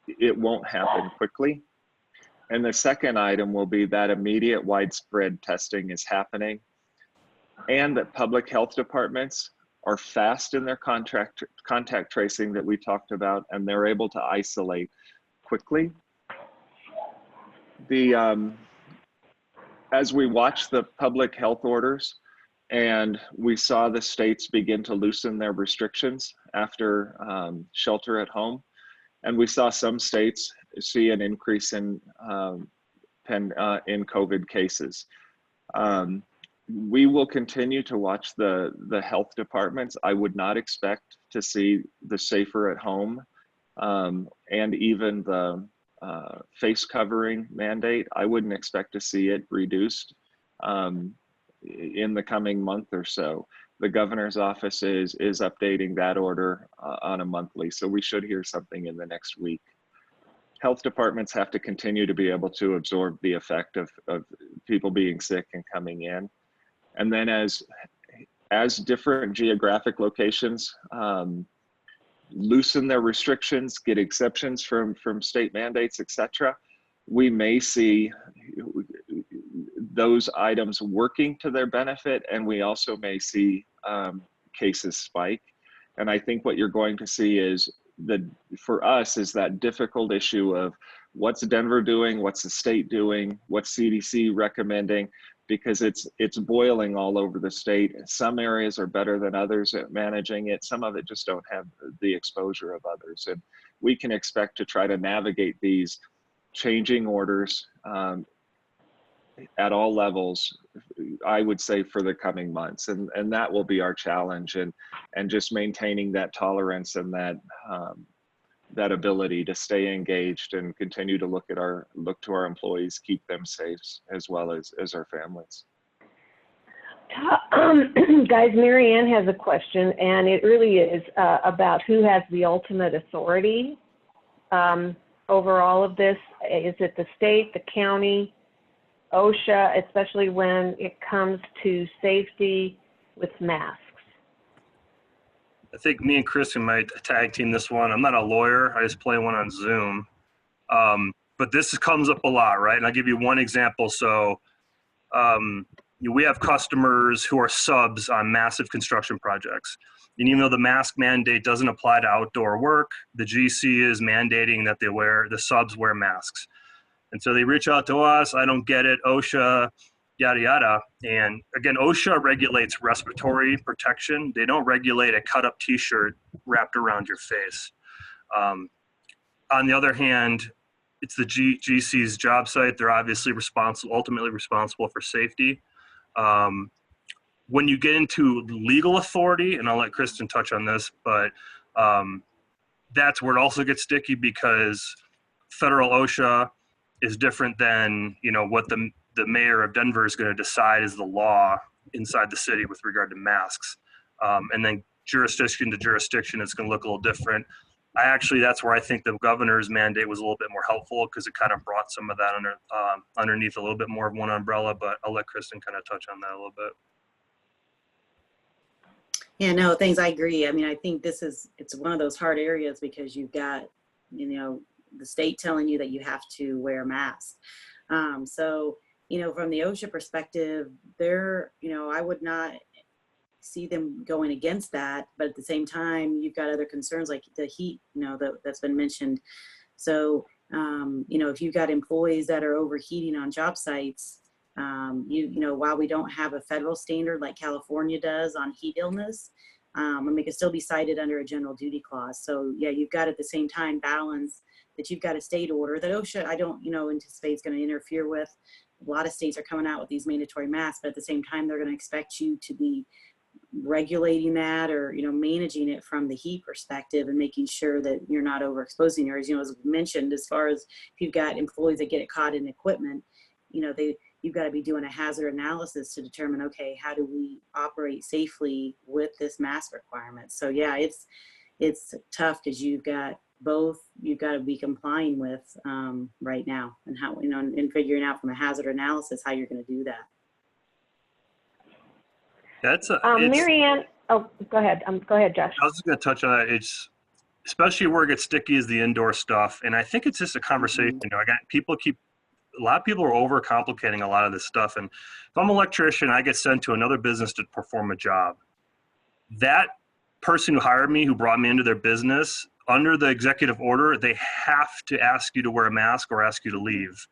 it won't happen quickly. And the second item will be that immediate widespread testing is happening, and that public health departments are fast in their contact tracing that we talked about, and they're able to isolate quickly. As we watch the public health orders and we saw the states begin to loosen their restrictions after shelter at home, and we saw some states see an increase in COVID cases. We will continue to watch the health departments. I would not expect to see the safer at home and even the face covering mandate. I wouldn't expect to see it reduced in the coming month or so. The governor's office is updating that order on a monthly, so we should hear something in the next week. Health departments have to continue to be able to absorb the effect of people being sick and coming in. And then as different geographic locations loosen their restrictions, get exceptions from state mandates, etc., we may see those items working to their benefit, and we also may see cases spike. And I think what you're going to see is for us is that difficult issue of what's Denver doing, what's the state doing, what's CDC recommending, because it's boiling all over the state. Some areas are better than others at managing it. Some of it just don't have the exposure of others. And we can expect to try to navigate these changing orders at all levels, I would say, for the coming months. And that will be our challenge, and just maintaining that tolerance and that ability to stay engaged and continue to look to our employees, keep them safe, as well as our families. Guys, Mary Ann has a question, and it really is about who has the ultimate authority over all of this. Is it the state, the county, OSHA, especially when it comes to safety with masks? I think me and Kristin might tag team this one. I'm not a lawyer. I just play one on Zoom. But this comes up a lot, right? And I'll give you one example. So we have customers who are subs on massive construction projects. And even though the mask mandate doesn't apply to outdoor work, the GC is mandating that the subs wear masks. And so they reach out to us. I don't get it. OSHA, yada, yada. And again, OSHA regulates respiratory protection. They don't regulate a cut up t-shirt wrapped around your face. On the other hand, it's the GC's job site. They're obviously ultimately responsible for safety. When you get into legal authority, and I'll let Kristin touch on this, but that's where it also gets sticky, because federal OSHA is different than what the mayor of Denver is going to decide is the law inside the city with regard to masks. And then jurisdiction to jurisdiction, it's going to look a little different. That's where I think the governor's mandate was a little bit more helpful, because it kind of brought some of that underneath a little bit more of one umbrella, but I'll let Kristin kind of touch on that a little bit. Yeah, no, thanks. I agree. I mean, I think it's one of those hard areas, because you've got, the state telling you that you have to wear a mask. So, from the OSHA perspective, I would not see them going against that, but at the same time, you've got other concerns like the heat, that's been mentioned. So, if you've got employees that are overheating on job sites, while we don't have a federal standard like California does on heat illness, it can still be cited under a general duty clause. So yeah, you've got at the same time balance that you've got a state order that OSHA, I don't, anticipate is going to interfere with. a lot of states are coming out with these mandatory masks, but at the same time, they're going to expect you to be regulating that, or, you know, managing it from the heat perspective and making sure that you're not overexposing yours. You know, as mentioned, as far as if you've got employees that get it caught in equipment, you know, you've got to be doing a hazard analysis to determine, okay, how do we operate safely with this mask requirement? So yeah, it's tough because you've got both you've got to be complying with right now, and how, you know, and figuring out from a hazard analysis how you're going to do that. That's Marianne, oh, go ahead. Go ahead, Josh. I was just going to touch on that. It's especially where it gets sticky is the indoor stuff, and I think it's just a conversation. You know, a lot of people are overcomplicating a lot of this stuff. And if I'm an electrician, I get sent to another business to perform a job. That person who hired me, who brought me into their business, under the executive order, they have to ask you to wear a mask or ask you to leave.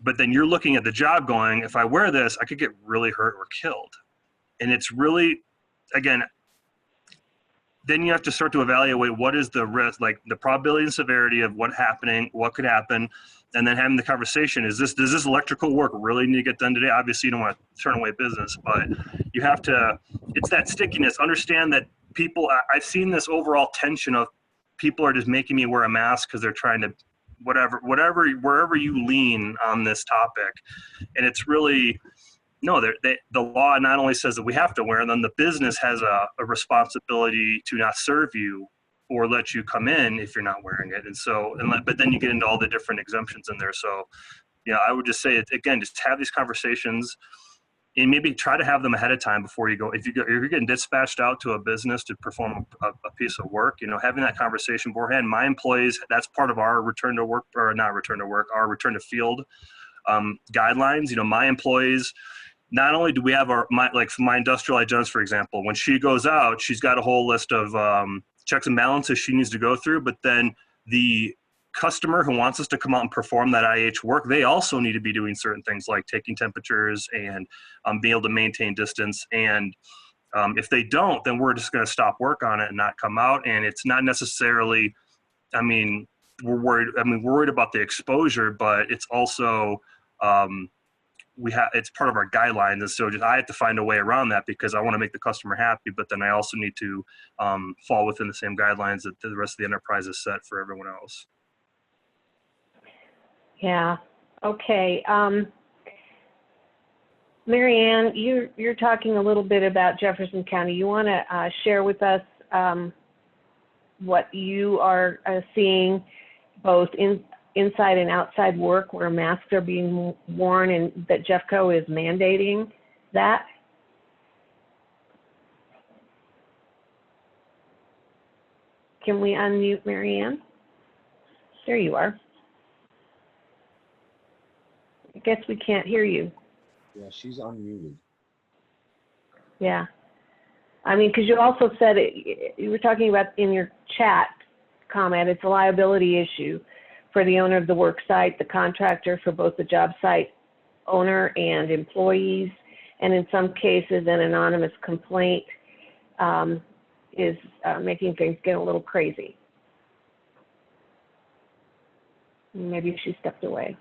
But then you're looking at the job going, if I wear this, I could get really hurt or killed. And it's really, again, then you have to start to evaluate what is the risk, like the probability and severity of what could happen, and then having the conversation, does this electrical work really need to get done today? Obviously, you don't want to turn away business, but you have to, it's that stickiness. Understand that people, I've seen this overall tension of people are just making me wear a mask because they're trying to, wherever you lean on this topic. And it's really, no, the law not only says that we have to wear, and then the business has a responsibility to not serve you or let you come in if you're not wearing it. And so, but then you get into all the different exemptions in there. So, yeah, I would just say, again, just have these conversations and maybe try to have them ahead of time before you go. If you're getting dispatched out to a business to perform a piece of work, you know, having that conversation beforehand. My employees, that's part of our return to work, or not return to work, our return to field guidelines. You know, my employees, not only do we have my industrial hygienist, for example, when she goes out, she's got a whole list of checks and balances she needs to go through, but then the customer who wants us to come out and perform that IH work, they also need to be doing certain things like taking temperatures and being able to maintain distance. And if they don't, then we're just going to stop work on it and not come out. And it's not necessarily, we're worried about the exposure, but it's also, it's part of our guidelines. And so I have to find a way around that because I want to make the customer happy, but then I also need to fall within the same guidelines that the rest of the enterprise is set for everyone else. Yeah. Okay. Marianne, you're talking a little bit about Jefferson County. You want to share with us what you are seeing both inside and outside work where masks are being worn and that Jeffco is mandating that? Can we unmute Marianne? There you are. I guess we can't hear you. Yeah, she's unmuted. Yeah. I mean, because you also said you were talking about in your chat comment, it's a liability issue for the owner of the work site, the contractor, for both the job site owner and employees. And in some cases, an anonymous complaint is making things get a little crazy. Maybe she stepped away.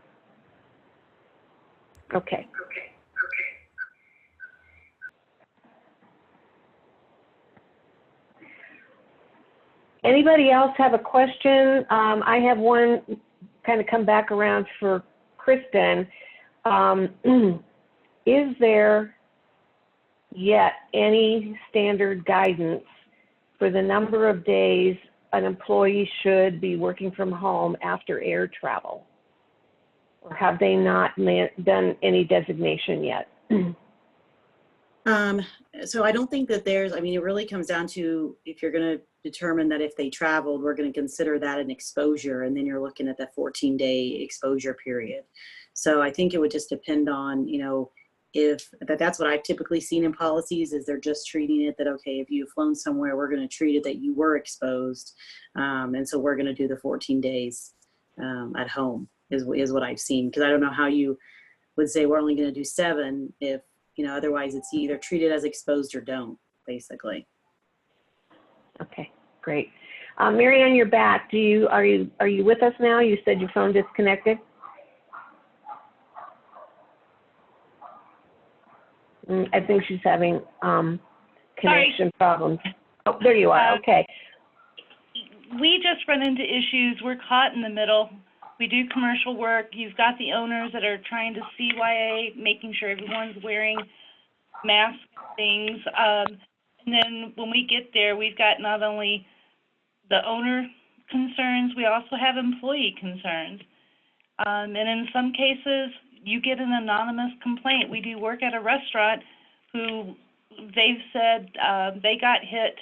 Okay. Anybody else have a question? I have one kind of come back around for Kristin. Is there yet any standard guidance for the number of days an employee should be working from home after air travel? Or have they not done any designation yet? So I don't think that there's, it really comes down to if you're going to determine that if they traveled, we're going to consider that an exposure, and then you're looking at that 14-day exposure period. So I think it would just depend on, that's what I've typically seen in policies, is they're just treating it that, okay, if you've flown somewhere, we're going to treat it that you were exposed. And so we're going to do the 14 days at home is what I've seen. Because I don't know how you would say we're only going to do 7 if, otherwise it's either treated as exposed or don't, basically. Okay, great. Marianne, you're back. Are you with us now? You said your phone disconnected. I think she's having connection problems. Oh, there you are. Okay. We just run into issues. We're caught in the middle. We do commercial work. You've got the owners that are trying to CYA, making sure everyone's wearing mask things. And then when we get there, we've got not only the owner concerns, we also have employee concerns. And in some cases, you get an anonymous complaint. We do work at a restaurant who they've said they got hit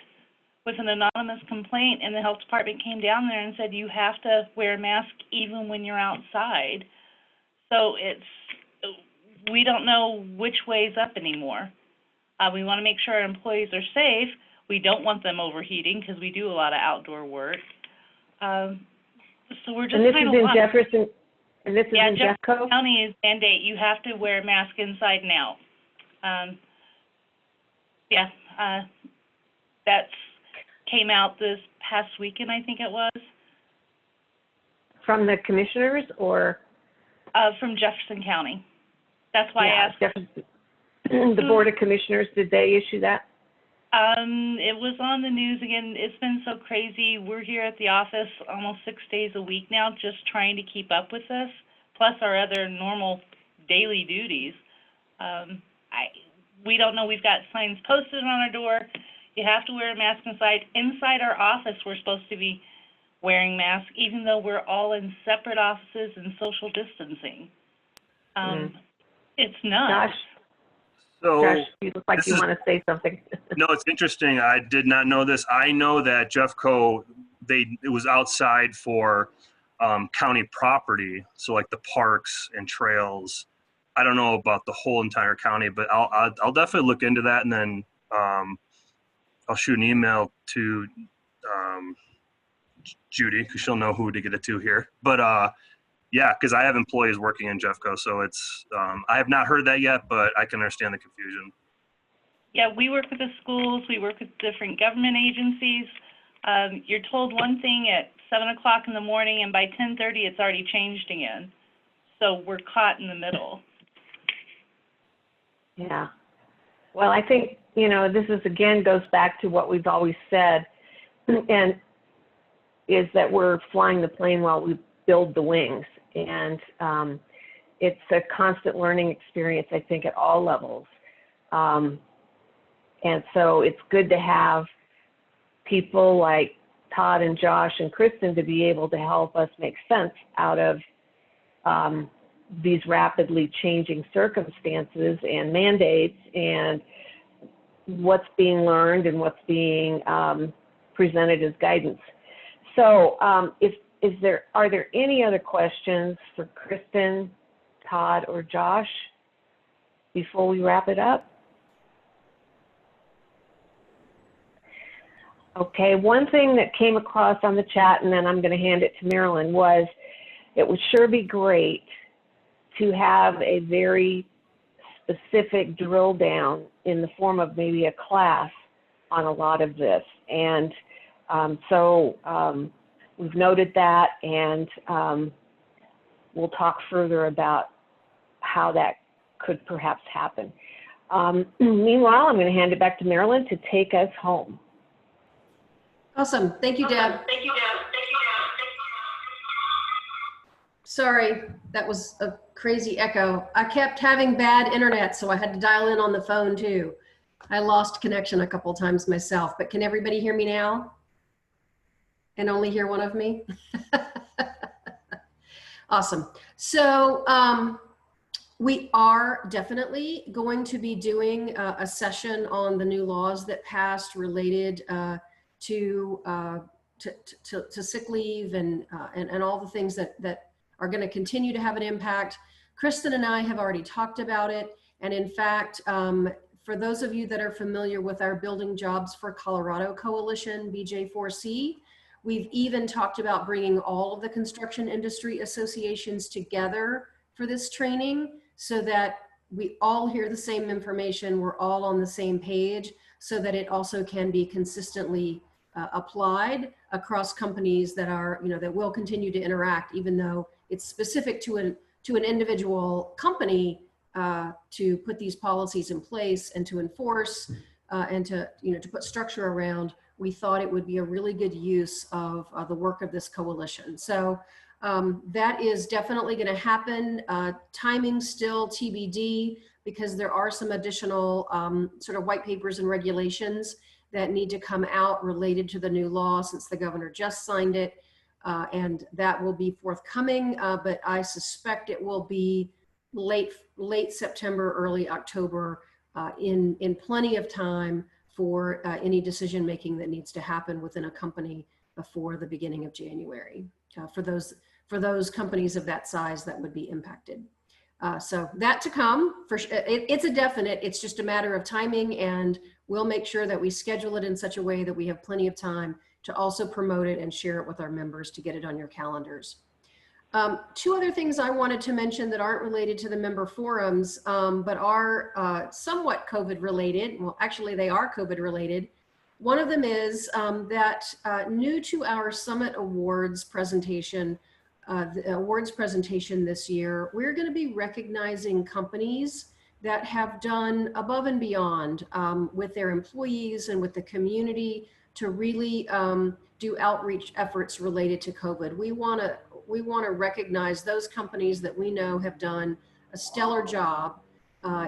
with an anonymous complaint, and the health department came down there and said you have to wear a mask even when you're outside. So we don't know which way is up anymore. We want to make sure our employees are safe. We don't want them overheating because we do a lot of outdoor work. So we're just and this kind is of in Jefferson, and this is in Jefferson Jeffco? County is mandate you have to wear a mask inside and out. That's came out this past weekend, I think it was. From the commissioners or? From Jefferson County. That's why Yeah, I asked. the Board of Commissioners, did they issue that? It was on the news again. It's been so crazy. We're here at the office almost 6 days a week now, just trying to keep up with this, plus our other normal daily duties. We don't know. We've got signs posted on our door. You have to wear a mask inside. Inside our office, we're supposed to be wearing masks, even though we're all in separate offices and social distancing. It's nuts. Josh? So Josh, you look like you want to say something. no, it's interesting. I did not know this. I know that Jeffco, it was outside for county property, so like the parks and trails. I don't know about the whole entire county, but I'll definitely look into that, and then I'll shoot an email to Judy, because she'll know who to get it to here. But yeah, because I have employees working in Jeffco, so it's I have not heard that yet, but I can understand the confusion. Yeah, we work with the schools. We work with different government agencies. You're told one thing at 7 o'clock in the morning, and by 10:30, it's already changed again. So we're caught in the middle. Yeah. Well, I think, this is, again, goes back to what we've always said, and is that we're flying the plane while we build the wings. And it's a constant learning experience, I think, at all levels. And so it's good to have people like Todd and Josh and Kristin to be able to help us make sense out of these rapidly changing circumstances and mandates, and what's being learned and what's being presented as guidance. So are there any other questions for Kristin, Todd, or Josh before we wrap it up? Okay, one thing that came across on the chat, and then I'm going to hand it to Marilyn, was it would sure be great to have a very specific drill down in the form of maybe a class on a lot of this. And so we've noted that, and we'll talk further about how that could perhaps happen. Meanwhile, I'm going to hand it back to Marilyn to take us home. Awesome. Thank you, Deb. Thank you, Deb. Sorry, that was a crazy echo. I kept having bad internet, so I had to dial in on the phone too. I lost connection a couple times myself, but can everybody hear me now? And only hear one of me? Awesome. So we are definitely going to be doing a session on the new laws that passed related to sick leave and all the things that are going to continue to have an impact. Kristin and I have already talked about it. And in fact, for those of you that are familiar with our Building Jobs for Colorado Coalition, BJ4C, we've even talked about bringing all of the construction industry associations together for this training so that we all hear the same information, we're all on the same page, so that it also can be consistently applied across companies that are, that will continue to interact, even though it's specific to an individual company. to put these policies in place and to enforce and to, to put structure around, we thought it would be a really good use of the work of this coalition. So that is definitely going to happen. Timing still TBD, because there are some additional sort of white papers and regulations that need to come out related to the new law, since the governor just signed it. And that will be forthcoming, but I suspect it will be late September, early October, in plenty of time for any decision making that needs to happen within a company before the beginning of January for those companies of that size that would be impacted. So that to come. It's a definite. It's just a matter of timing, and we'll make sure that we schedule it in such a way that we have plenty of time to also promote it and share it with our members to get it on your calendars. Two other things I wanted to mention that aren't related to the member forums, but are somewhat COVID related. Well, actually they are COVID related. One of them is that new to our Summit Awards presentation, the awards presentation this year, we're going to be recognizing companies that have done above and beyond with their employees and with the community to really do outreach efforts related to COVID. We want to recognize those companies that we know have done a stellar job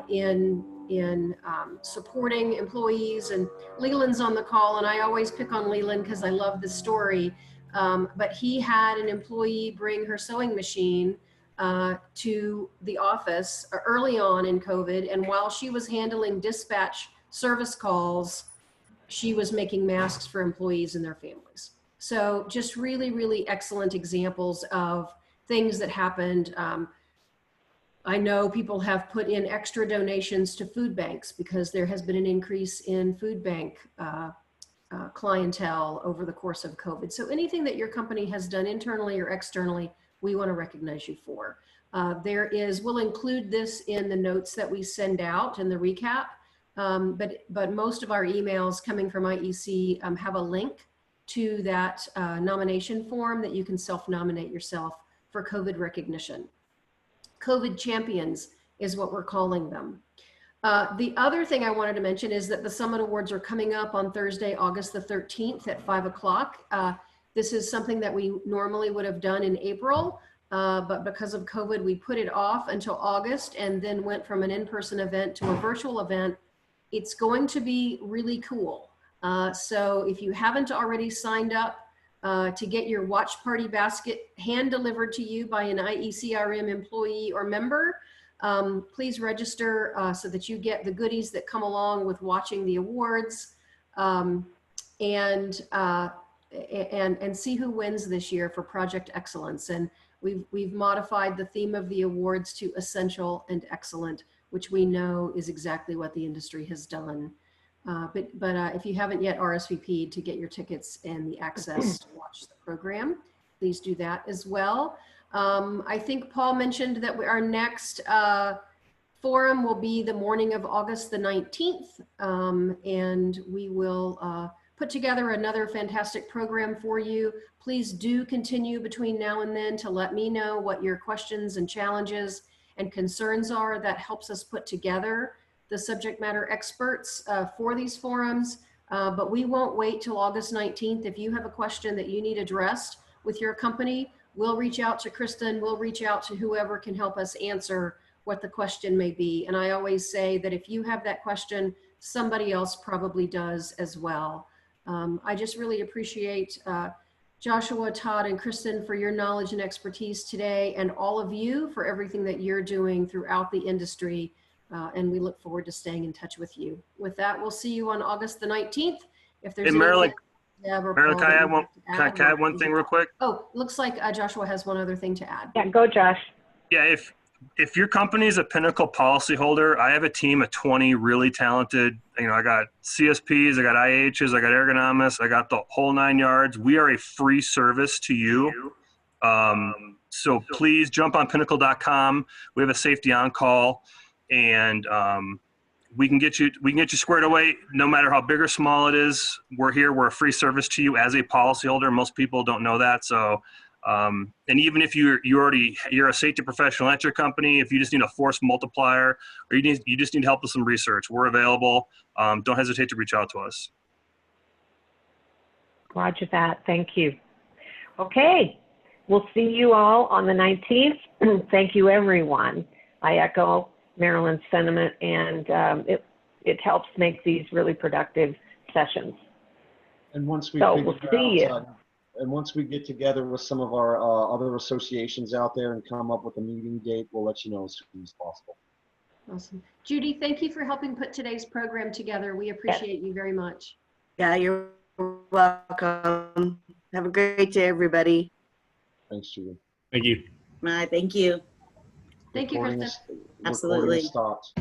in supporting employees. And Leland's on the call, and I always pick on Leland because I love the story. But he had an employee bring her sewing machine to the office early on in COVID, and while she was handling dispatch service calls, she was making masks for employees and their families. So just really, really excellent examples of things that happened. I know people have put in extra donations to food banks because there has been an increase in food bank clientele over the course of COVID. So anything that your company has done internally or externally, we want to recognize you for. We'll include this in the notes that we send out in the recap. But most of our emails coming from IEC have a link to that nomination form that you can self-nominate yourself for COVID recognition. COVID champions is what we're calling them. The other thing I wanted to mention is that the Summit Awards are coming up on Thursday, August the 13th at 5 o'clock. This is something that we normally would have done in April, but because of COVID, we put it off until August and then went from an in-person event to a virtual event. It's going to be really cool. So if you haven't already signed up to get your watch party basket hand delivered to you by an IECRM employee or member, please register so that you get the goodies that come along with watching the awards, and see who wins this year for Project Excellence. And we've modified the theme of the awards to Essential and Excellent, which we know is exactly what the industry has done. But if you haven't yet RSVP'd to get your tickets and the access to watch the program, please do that as well. I think Paul mentioned that our next forum will be the morning of August the 19th, and we will put together another fantastic program for you. Please do continue between now and then to let me know what your questions and challenges and concerns are. That helps us put together the subject matter experts for these forums, but we won't wait till August 19th. If you have a question that you need addressed with your company, we'll reach out to Kristin, we'll reach out to whoever can help us answer what the question may be. And I always say that if you have that question, somebody else probably does as well. I just really appreciate Joshua, Todd, and Kristin for your knowledge and expertise today, and all of you for everything that you're doing throughout the industry. And we look forward to staying in touch with you. With that, we'll see you on August the 19th. If there's Marilyn, can I add one thing real quick? Oh, looks like Joshua has one other thing to add. Yeah, go Josh. Yeah, if your company is a Pinnacle policyholder, I have a team of 20 really talented, I got CSPs, I got IHs, I got ergonomists, I got the whole 9 yards. We are a free service to you. So please jump on pinnacle.com. We have a safety on call, and we can get you squared away no matter how big or small it is. We're here. We're a free service to you as a policyholder. Most people don't know that. So And even if you're a safety professional at your company, if you just need a force multiplier, or you just need help with some research, we're available. Don't hesitate to reach out to us. Roger that. Thank you. Okay. We'll see you all on the 19th. Thank you, everyone. I echo Marilyn's sentiment, and it helps make these really productive sessions. And once we So figure we'll see out, and once we get together with some of our other associations out there and come up with a meeting date, we'll let you know as soon as possible. Awesome. Judy, thank you for helping put today's program together. We appreciate you very much. Yeah, you're welcome. Have a great day, everybody. Thanks, Julie. Thank you. Bye. Thank you. Thank you, Recording Kristen. is- recording Absolutely. is stopped.